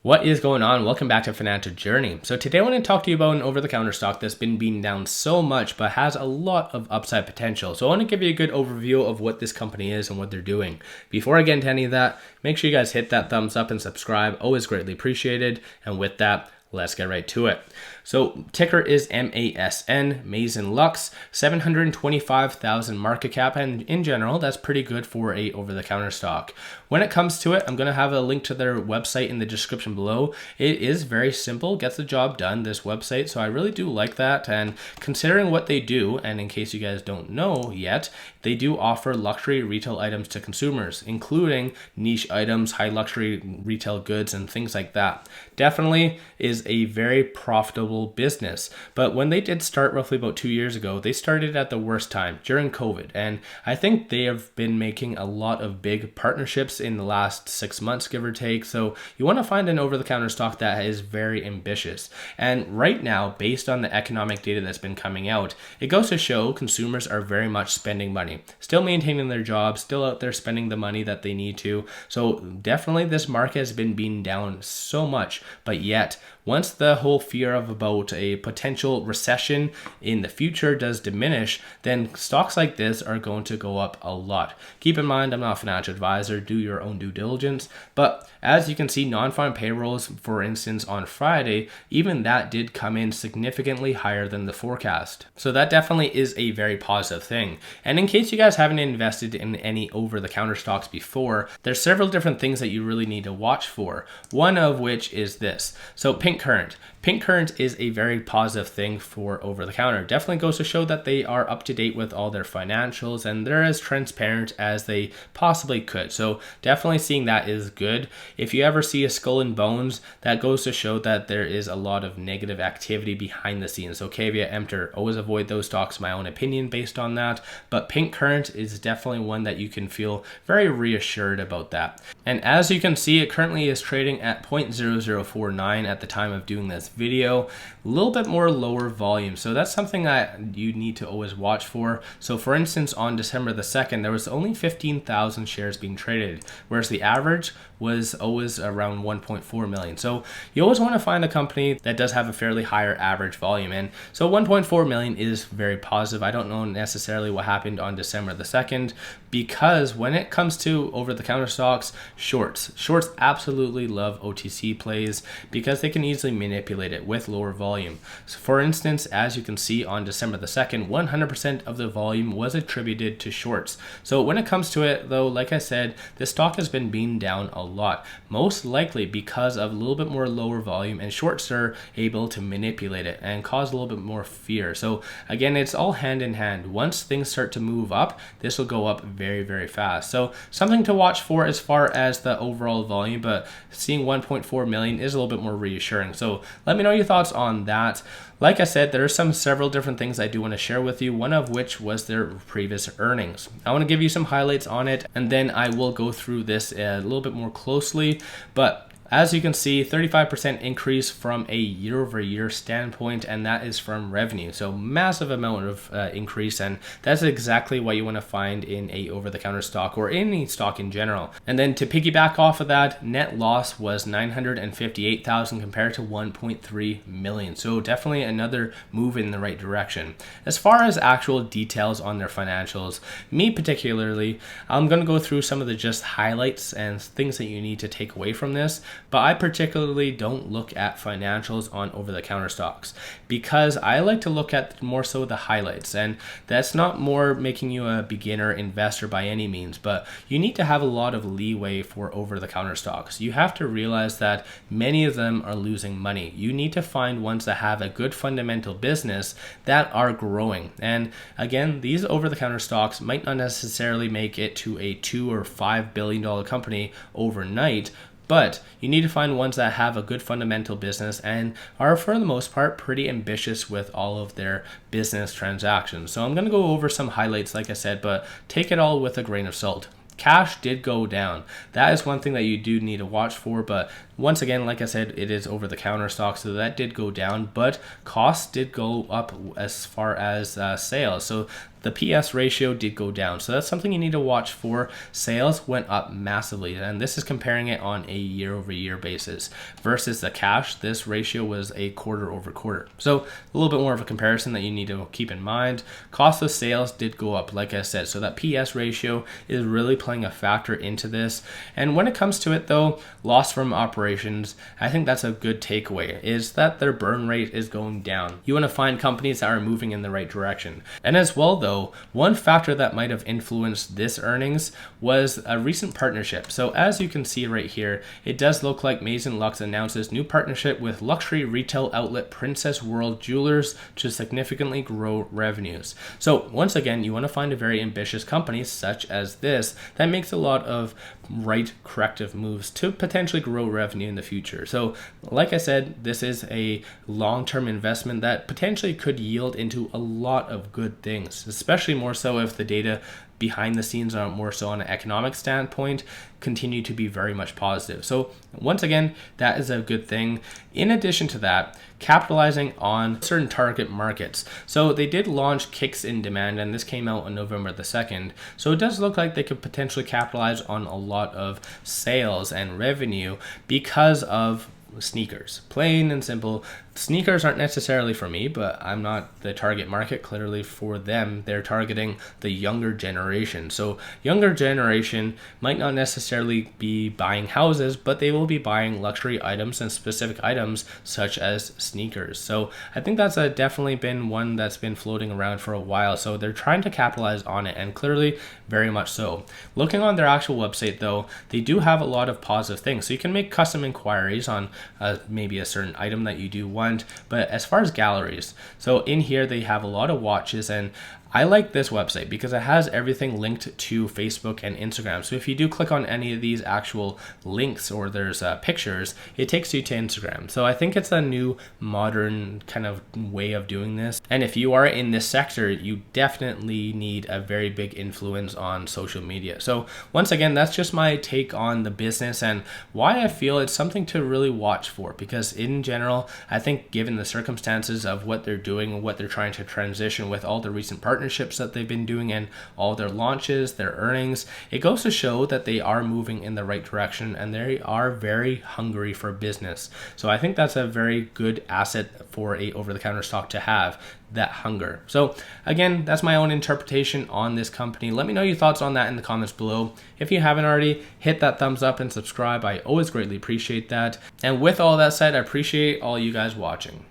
What is going on? Welcome back to Financial Journey. So today I want to talk to you about an over-the-counter stock that's been beaten down so much but has a lot of upside potential. So I want to give you a good overview of what this company is and what they're doing. Before I get into any of that, make sure you guys hit that thumbs up and subscribe. Always greatly appreciated. And with that, let's get right to it. So ticker is MASN, Maison Luxe, 725,000 market cap, and in general, that's pretty good for a over-the-counter stock. When it comes to it, I'm going to have a link to their website in the description below. It is very simple, gets the job done, this website, so I really do like that. And considering what they do, and in case you guys don't know yet, they do offer luxury retail items to consumers, including niche items, high luxury retail goods, and things like that. Definitely is a very profitable business. But when they did start roughly about 2 years ago, they started at the worst time during COVID. And I think they have been making a lot of big partnerships in the last 6 months, give or take. So you want to find an over-the-counter stock that is very ambitious. And right now, based on the economic data that's been coming out, it goes to show consumers are very much spending money, still maintaining their jobs, still out there spending the money that they need to. So definitely this market has been beaten down so much, but yet once the whole fear of about a potential recession in the future does diminish, then stocks like this are going to go up a lot. Keep in mind, I'm not a financial advisor, do your own due diligence, but as you can see, non-farm payrolls, for instance, on Friday, even that did come in significantly higher than the forecast. So that definitely is a very positive thing. And in case you guys haven't invested in any over-the-counter stocks before, there's several different things that you really need to watch for. One of which is this. So Pink Current. Pink Current is a very positive thing for over-the-counter. Definitely goes to show that they are up to date with all their financials and they're as transparent as they possibly could. So definitely seeing that is good. If you ever see a skull and bones, that goes to show that there is a lot of negative activity behind the scenes. So caveat emptor, always avoid those stocks, my own opinion based on that. But Pink Current is definitely one that you can feel very reassured about that. And as you can see, it currently is trading at 0.0049 at the time of doing this video, a little bit more lower volume. So that's something that you need to always watch for. So for instance, on December the 2nd, there was only 15,000 shares being traded, whereas the average was always around 1.4 million. So you always want to find a company that does have a fairly higher average volume. And so 1.4 million is very positive. I don't know necessarily what happened on December the 2nd, because when it comes to over-the-counter stocks, shorts absolutely love OTC plays because they can easily manipulate it with lower volume. So for instance, as you can see on December the 2nd, 100% of the volume was attributed to shorts. So when it comes to it though, like I said, this stock has been beaten down a lot, most likely because of a little bit more lower volume, and shorts are able to manipulate it and cause a little bit more fear. So again, it's all hand in hand. Once things start to move up, this will go up very, very fast. So something to watch for as far as the overall volume, but seeing 1.4 million is a little bit more reassuring. So let me know your thoughts on that. Like I said, there are several different things I do want to share with you, one of which was their previous earnings. I want to give you some highlights on it, and then I will go through this a little bit more closely. But as you can see, 35% increase from a year-over-year standpoint, and that is from revenue. So massive amount of increase, and that's exactly what you want to find in a over-the-counter stock or any stock in general. And then to piggyback off of that, net loss was 958,000 compared to 1.3 million. So definitely another move in the right direction. As far as actual details on their financials, me particularly, I'm going to go through some of the just highlights and things that you need to take away from this. But I particularly don't look at financials on over-the-counter stocks because I like to look at more so the highlights. And that's not more making you a beginner investor by any means, but you need to have a lot of leeway for over-the-counter stocks. You have to realize that many of them are losing money. You need to find ones that have a good fundamental business that are growing. And again, these over-the-counter stocks might not necessarily make it to a $2 or $5 billion company overnight, but you need to find ones that have a good fundamental business and are, for the most part, pretty ambitious with all of their business transactions. So I'm going to go over some highlights, like I said, but take it all with a grain of salt. Cash did go down. That is one thing that you do need to watch for, but once again, like I said, it is over the counter stock, so that did go down, but costs did go up as far as sales. So the PS ratio did go down. So that's something you need to watch for. Sales went up massively, and this is comparing it on a year-over-year basis versus the cash. This ratio was a quarter-over-quarter. So a little bit more of a comparison that you need to keep in mind. Cost of sales did go up, like I said. So that PS ratio is really playing a factor into this. And when it comes to it though, loss from operations, I think that's a good takeaway, is that their burn rate is going down. You want to find companies that are moving in the right direction. And as well though, one factor that might have influenced this earnings was a recent partnership. So as you can see right here, it does look like Maison Luxe announces new partnership with luxury retail outlet Princess World Jewelers to significantly grow revenues. So once again, you want to find a very ambitious company such as this that makes a lot of right corrective moves to potentially grow revenue in the future. So like I said, this is a long-term investment that potentially could yield into a lot of good things, especially more so if the data behind the scenes are more so on an economic standpoint continue to be very much positive. So once again, that is a good thing. In addition to that, capitalizing on certain target markets. So they did launch Kicks in Demand, and this came out on November the 2nd. So it does look like they could potentially capitalize on a lot of sales and revenue because of sneakers. Plain and simple. Sneakers aren't necessarily for me, but I'm not the target market. Clearly for them, they're targeting the younger generation. So younger generation might not necessarily be buying houses, but they will be buying luxury items and specific items such as sneakers. So I think that's definitely been one that's been floating around for a while. So they're trying to capitalize on it, and clearly very much so. Looking on their actual website though, they do have a lot of positive things. So you can make custom inquiries on maybe a certain item that you do want. But as far as galleries, so in here they have a lot of watches, and I like this website because it has everything linked to Facebook and Instagram. So if you do click on any of these actual links or there's pictures, it takes you to Instagram. So I think it's a new modern kind of way of doing this. And if you are in this sector, you definitely need a very big influence on social media. So once again, that's just my take on the business and why I feel it's something to really watch for, because in general, I think given the circumstances of what they're doing and what they're trying to transition with all the recent partnerships that they've been doing and all their launches, their earnings, it goes to show that they are moving in the right direction and they are very hungry for business. So I think that's a very good asset for a over-the-counter stock to have, that hunger. So again, that's my own interpretation on this company. Let me know your thoughts on that in the comments below. If you haven't already, hit that thumbs up and subscribe. I always greatly appreciate that. And with all that said, I appreciate all you guys watching.